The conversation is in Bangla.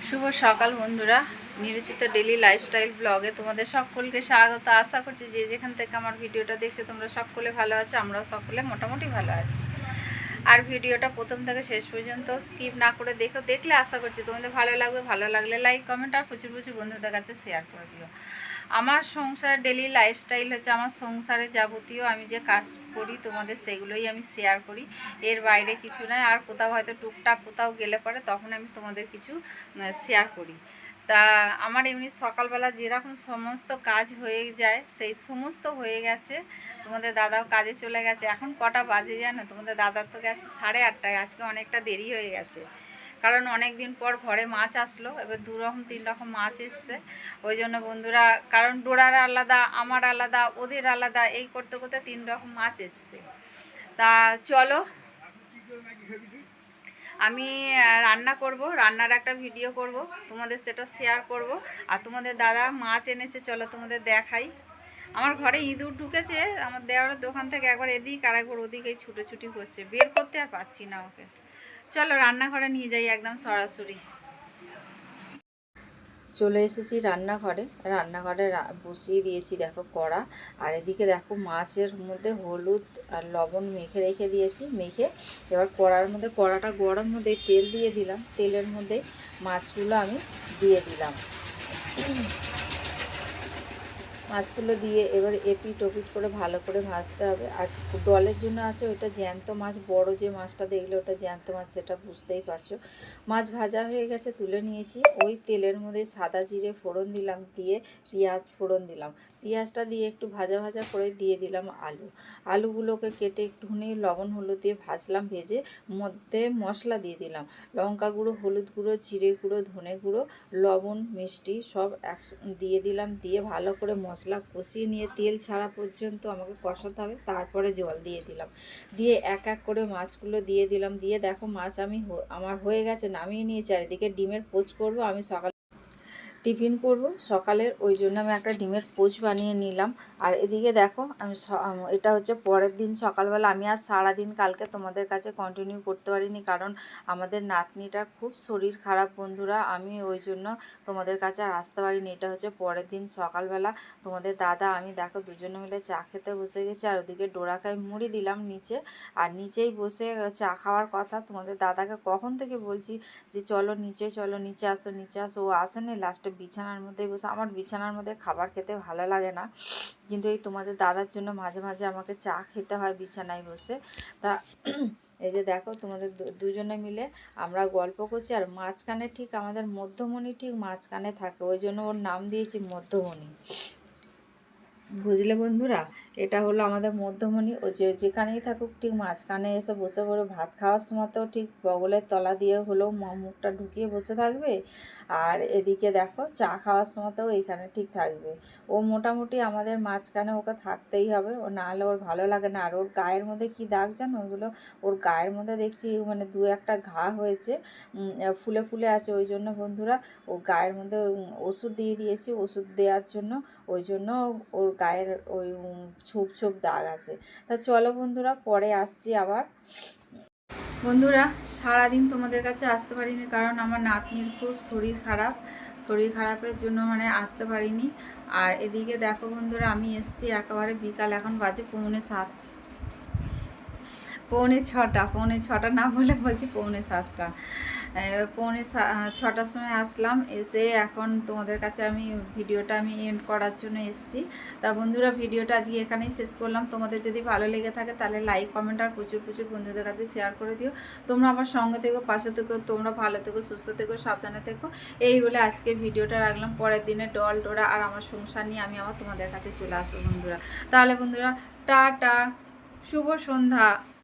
শুভ সকাল বন্ধুরা, নিরচিত ডেলি লাইফস্টাইল ব্লগে তোমাদের সকলকে স্বাগত। আশা করছি যে যেখান থেকে আমার ভিডিওটা দেখছো তোমরা সকলে ভালো আছো, আমরাও সকলে মোটামুটি ভালো আছি। আর ভিডিওটা প্রথম থেকে শেষ পর্যন্ত স্কিপ না করে দেখলে আশা করছি তোমাদের ভালো লাগবে। ভালো লাগলে লাইক কমেন্ট আর প্রচুর প্রচুর বন্ধুদের কাছে শেয়ার করে দিও। আমার সংসার ডেলি লাইফস্টাইল হচ্ছে আমার সংসারে যাবতীয় আমি যে কাজ করি তোমাদের সেগুলোই আমি শেয়ার করি, এর বাইরে কিছু নয়। আর কোথাও হয়তো টুকটাক কোথাও গেলে পরে তখন আমি তোমাদের কিছু শেয়ার করি। তা আমার এমনি সকালবেলা যেরকম সমস্ত কাজ হয়ে যায় সেই সমস্ত হয়ে গেছে। তোমাদের দাদাও কাজে চলে গেছে। এখন কটা বাজে জানো? তোমাদের দাদার তো গেছে 8:30। আজকে অনেকটা দেরি হয়ে গেছে, কারণ অনেক দিন পর ঘরে মাছ আসলো। এবার 2 রকম 3 রকম মাছ এসছে। ওই জন্য বন্ধুরা, কারণ ডোরার আলাদা, আমার আলাদা, ওদের আলাদা, এই করতে করতে 3 রকম মাছ এসছে। তা চলো আমি রান্না করব, রান্নার একটা ভিডিও করব, তোমাদের সেটা শেয়ার করব। আর তোমাদের দাদা মাছ এনেছে, চলো তোমাদের দেখাই। আমার ঘরে ইঁদুর ঢুকেছে। আমার দেওয়ার দোকান থেকে একবার এদিক আর একবার ওদিকেই ছুটোছুটি করছে, বের করতে আর পাচ্ছি না ওকে। চলো রান্নাঘরে নিয়ে যাই একদম সরাসরি। চলে এসেছি রান্নাঘরে। রান্নাঘরে বসিয়ে দিয়েছি দেখো কড়া। আর এদিকে দেখো মাছের মধ্যে হলুদ আর লবণ মেখে রেখে দিয়েছি। মেখে এবার কড়ার মধ্যে, কড়াটা গরম মধ্যে তেল দিয়ে দিলাম। তেলের মধ্যে মাছগুলো আমি দিয়ে দিলাম। মাছগুলো দিয়ে এবার এপিট ওপিট করে ভালো করে ভাজতে হবে। আর ডলের জন্য আছে ওটা জ্যান্ত মাছ, বড় যে মাছটা দেখলে ওটা জ্যান্ত মাছ, সেটা বুঝতেই পারছো। মাছ ভাজা হয়ে গেছে, তুলে নিয়েছি। ওই তেলের মধ্যে সাদা জিরে ফোড়ন দিলাম, দিয়ে পেঁয়াজ ফোড়ন দিলাম। পেঁয়াজটা দিয়ে একটু ভাজা ভাজা করে দিয়ে দিলাম আলুগুলোকে কেটে একটুখানি লবণ হলুদ দিয়ে ভাজলাম। ভেজে মধ্যে মশলা দিয়ে দিলাম, লঙ্কা গুঁড়ো, হলুদ গুঁড়ো, জিরে গুঁড়ো, ধনে গুঁড়ো, লবণ, মিষ্টি সব দিয়ে দিলাম। দিয়ে ভালো করে মশলা কষিয়ে নিয়ে তেল ছাড়া পর্যন্ত আমাকে কষাতে হবে। তারপরে জল দিয়ে দিলাম। দিয়ে এক এক করে মাছগুলো দিয়ে দিলাম। দিয়ে দেখো মাছ আমার হয়ে গেছে, নামিয়ে নিয়ে চারিদিকে ডিমের পোচ করব। আমি সকাল টিফিন করব সকালের, ওই জন্য আমি একটা ডিমের পোচ বানিয়ে নিলাম। আর এদিকে দেখো আমি এটা হচ্ছে পরের দিন সকালবেলা। আমি আর সারাদিন কালকে তোমাদের কাছে কন্টিনিউ করতে পারিনি, কারণ আমাদের নাতনিটার খুব শরীর খারাপ বন্ধুরা। আমি ওই জন্য তোমাদের কাছে আর আসতে পারিনি। এটা হচ্ছে পরের দিন সকালবেলা। তোমাদের দাদা আমি দেখো দুজনে মিলে চা খেতে বসে গেছি। আর ওদিকে ডোরাকায় মুড়ি দিলাম নিচে। আর নিচেই বসে চা খাওয়ার কথা। তোমাদের দাদাকে কখন থেকে বলছি যে চলো নিচে, চলো নিচে আসো, নিচে আসো। ও আসেনি, লাস্টে বিছানার মধ্যেই বসে। আমার বিছানার মধ্যে খাবার খেতে ভালো লাগে না, কিন্তু এই তোমাদের দাদার জন্য মাঝে মাঝে আমাকে চা খেতে হয় বিছানায় বসে। তা এই যে দেখো তোমাদের দুজনে মিলে আমরা গল্প করছি। আর মাঝখানে ঠিক আমাদের মধ্যমণি ঠিক মাঝখানে থাকে, ওই জন্য ওর নাম দিয়েছি মধ্যমণি। বুঝলে বন্ধুরা, এটা হলো আমাদের মধ্যমণি। ও যেখানেই থাকুক ঠিক মাঝখানে এসে বসে পড়ে। ভাত খাওয়ার সময়তেও ঠিক বগলের তলা দিয়ে হলেও মুখটা ঢুকিয়ে বসে থাকবে। আর এদিকে দেখো চা খাওয়ার সময়তেও এখানে ঠিক থাকবে। ও মোটামুটি আমাদের মাঝখানে, ওকে থাকতেই হবে, ও না হলে ওর ভালো লাগে না। আর ওর গায়ের মধ্যে কি দাগ জানো? ওগুলো ওর গায়ের মধ্যে দেখছি মানে 2-1টা ঘা হয়েছে, ফুলে ফুলে আছে। ওই জন্য বন্ধুরা ও গায়ের মধ্যে ওষুধ দিয়ে দিয়েছি, ওষুধ দেওয়ার জন্য। ওই জন্য ওর গায়ের ওই ছোপ ছোপ দাগ আছে। তা চলো বন্ধুরা, পরে আসছি আবার। বন্ধুরা সারাদিন তোমাদের কাছে আসতে পারিনি, কারণ আমার নাতনির খুব শরীর খারাপ। শরীর খারাপের জন্য মানে আসতে পারিনি। আর এদিকে দেখো বন্ধুরা, আমি এসছি একেবারে বিকাল, এখন বাজে 6:45, 6:45, 6:45 না বলে বলছি 6:45। 6:45টার সময় আসলাম। এসে এখন তোমাদের কাছে আমি ভিডিওটা এন্ড করার জন্য এসেছি। তা বন্ধুরা ভিডিওটা আজকে এখানেই শেষ করলাম। তোমাদের যদি ভালো লেগে থাকে তাহলে লাইক কমেন্ট আর প্রচুর প্রচুর বন্ধুদের কাছে শেয়ার করে দিও। তোমরা আমার সঙ্গে থেকো, পাশে থেকো, তোমরা ভালো থেকো, সুস্থ থেকো, সাবধানে থেকো। এই বলে আজকের ভিডিওটা রাখলাম। পরের দিনে ডল ডোরা আর আমার সংসার নিয়ে আমি আবার তোমাদের কাছে চলে আসবো বন্ধুরা। তাহলে বন্ধুরা টাটা, শুভ সন্ধ্যা।